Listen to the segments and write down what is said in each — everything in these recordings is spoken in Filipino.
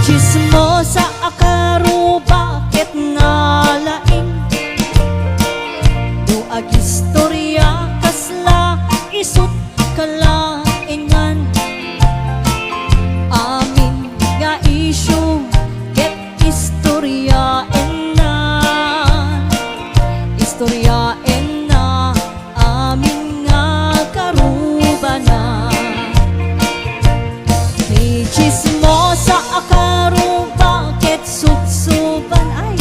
Chismosa akaro bakit nalaing duag istorya kasla isut kalaingan amin nga isyu ket istoryaen na amin nga karubanan. Ni chismosa akaro bakit subsuban ay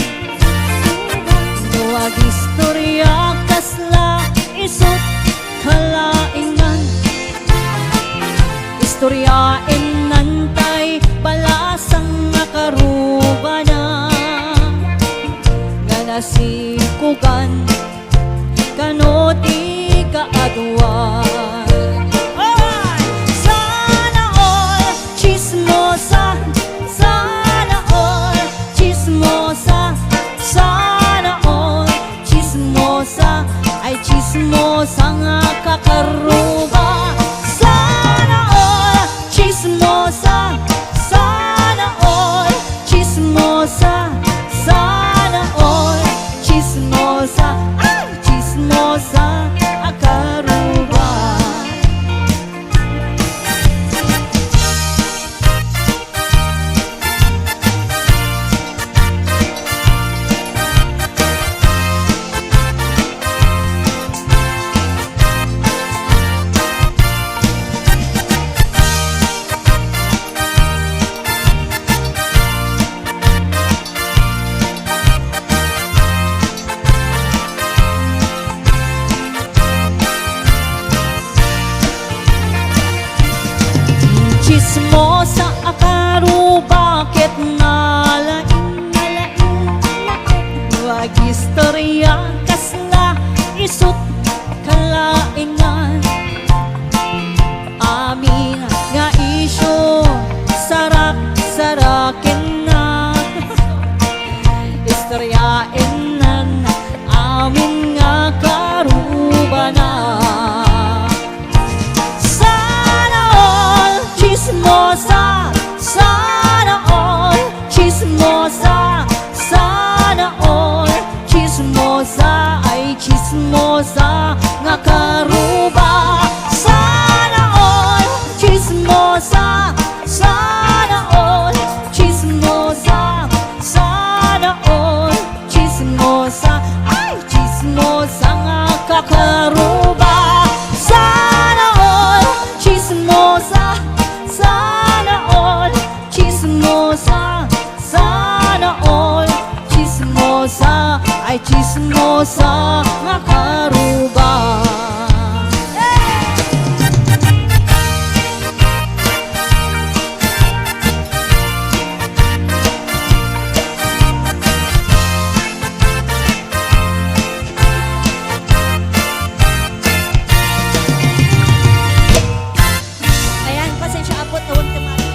duag istorya kasla isut kalaingan istoryaen nantay balasang nga karubanan nga nasikugan kano di kaadwan. Sana all chismosa, sana all chismosa, sana all chismosa, ay chismosa nga kakaruba. Sana all chismosa, sana all chismosa, sana all chismosa, ay chismosa akaruba. Chismosa akaro bakit nalaing duag istorya kasla isut kalaingan amin nga isyu sarak-sarakin na istoryaen nan amin nga karubanan. Chismosa, sana all chismosa, sana all chismosa, ay chismosa nga karuba. Sana all chismosa, sana all chismosa, sana all chismosa, ay chismosa nga kakaruba. Sana all chismosa, sana all chismosa, sana all chismosa, ay chismosa nga karuba. Ayan, pasensya abot tawon kemari.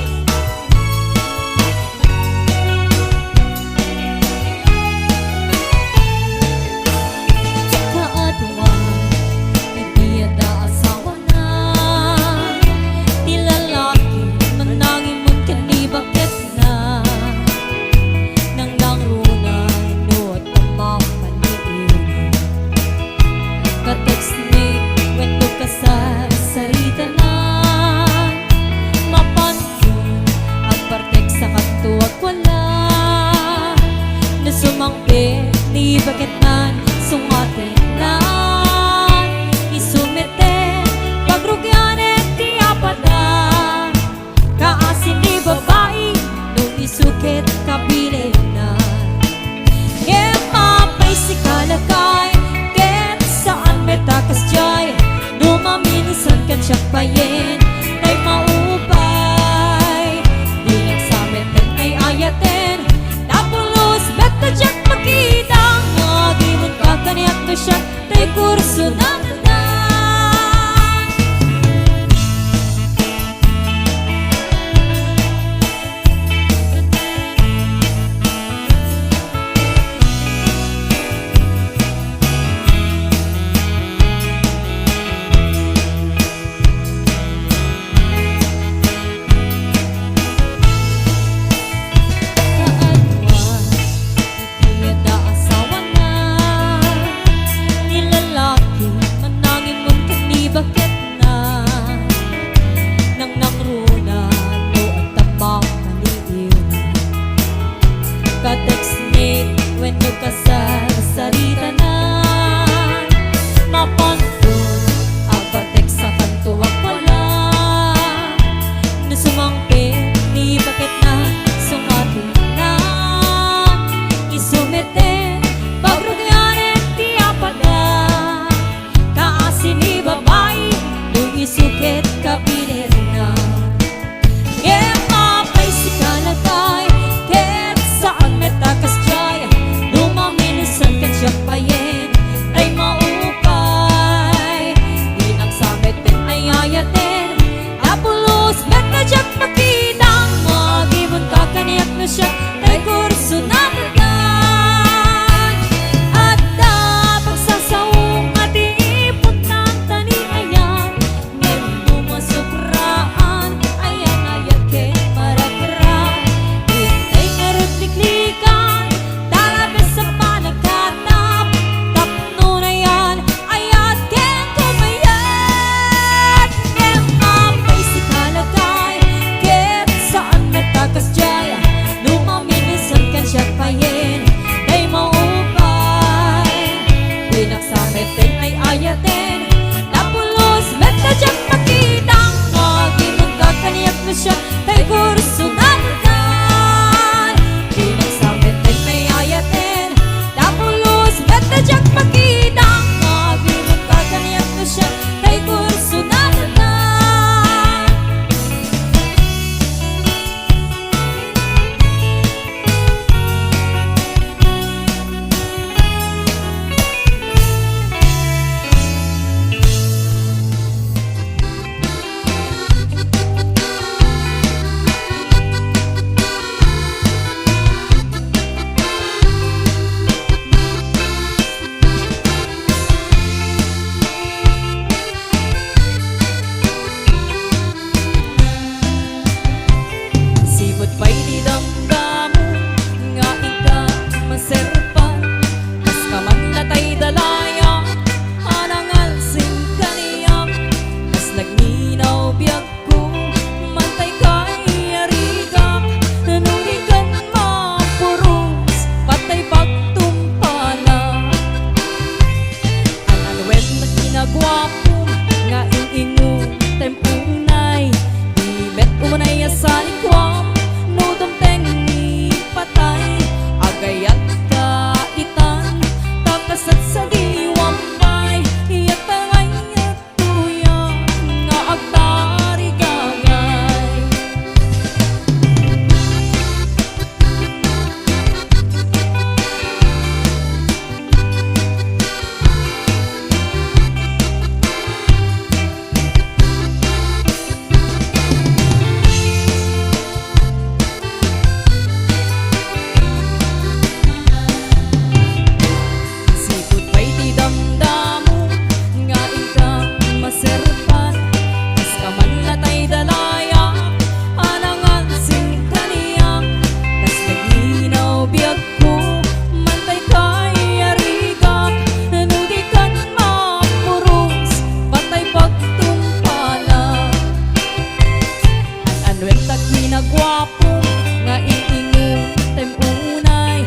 gwapo nga iingon tem unay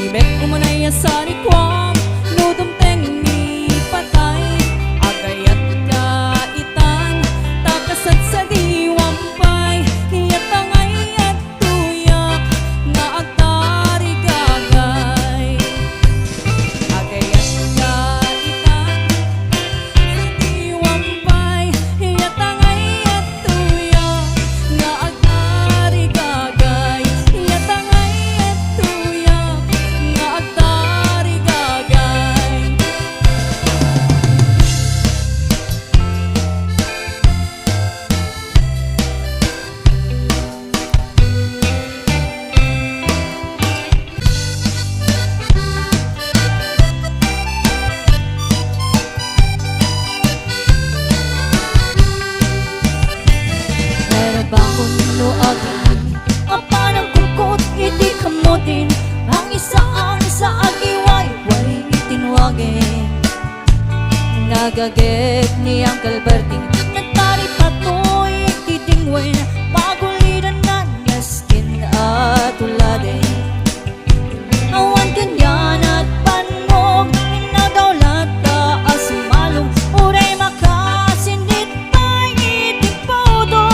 ibet umanay sa likwam nudum teng ni patay agayat ka itan takasad sa diwampay hiyatangay at tuyak nga agtari gagay agayat ka itan sa diwampay hiyatangay at tuyak nga agtari gagay hiyatangay at tuyak nga agtari gagay. Pero bakon no agin apa ng kungkot iti kamutin ang isaan sa agiway way itinwagin nagagek ni Uncle Berting nagtari patoy titingwen pagulidan na naskin at uladin awan kanyan at panog inagawlat ka asumalong uray makasindit pa'y itipodo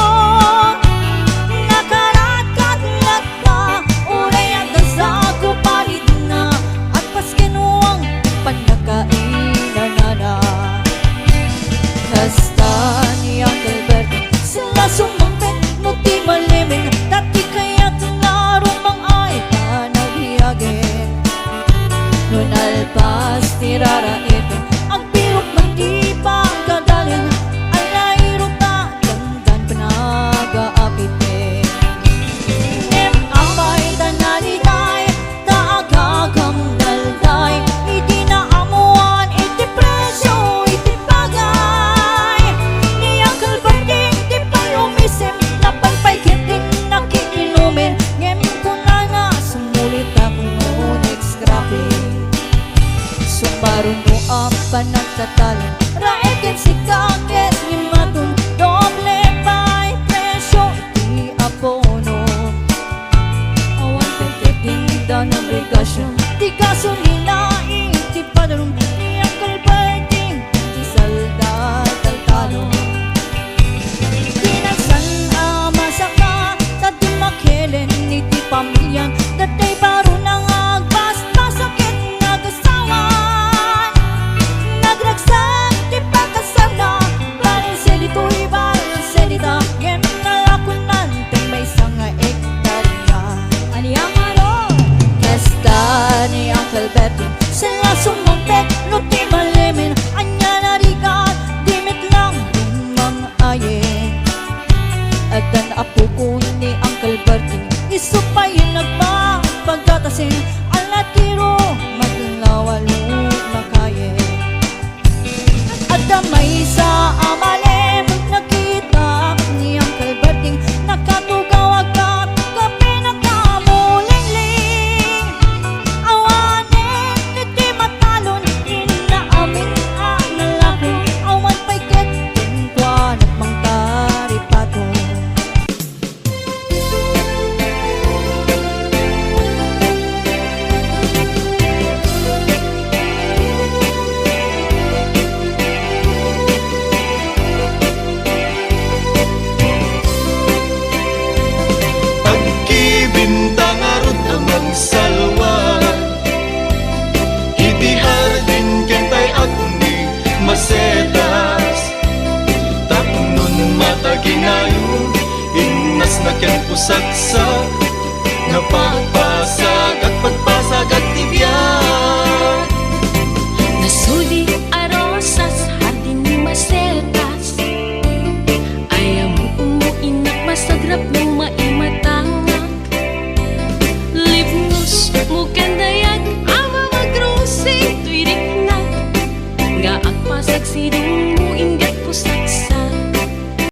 nakarat-katlat ka uray agasago palit na at paskinuang panakainan na kasta ni Uncle Berting sila sumampit no di malimin dati kaya't narumang ay panaghiagin nun alpas tirarain ang pirot ng di pagkadalin alayro ta dandan panag-aapitin nem amay tanaliday taagagam dalday iti naamuan iti presyo iti bagay ni Uncle Berting di palumisim napagpaikit din nakikinumin ngem ko na nga sumulit ako next scrapping sumbaro no apa nagtatalin raeken si kakes ni matun doble pa'y presyo iti abono awan pagkating daw ng obligasyon di gasolina iti padalong ni Uncle Berting di salda taltalong Pinagsan masaka Tati makelen iti pamilyan Datay baro nang agbas-basakit nagasawan Nagragsak ti pagkasana Balinselito'y balinselita Ngem nalakunan Teng may sanga ektarya Aniyang alo Kesta ni Uncle Berting Sila sumampet no ti malimin Anya narigat Dimit lang lumang ayin at dan apo ko ni Uncle Berting isupayin nagpapagkatasin alatiro maglawalo na kaye at damay sa amalem nakita ni Uncle Berting nakatugaw agap kape nakamulingling awanin iti matalon inaamin ang nalaki awan pa'y ketin kwa nagmangtari pato Pagkibintang arot ang salwa iti hardin kentay agni masetas tapnon mataginayon innas na ken pusaksak napagpa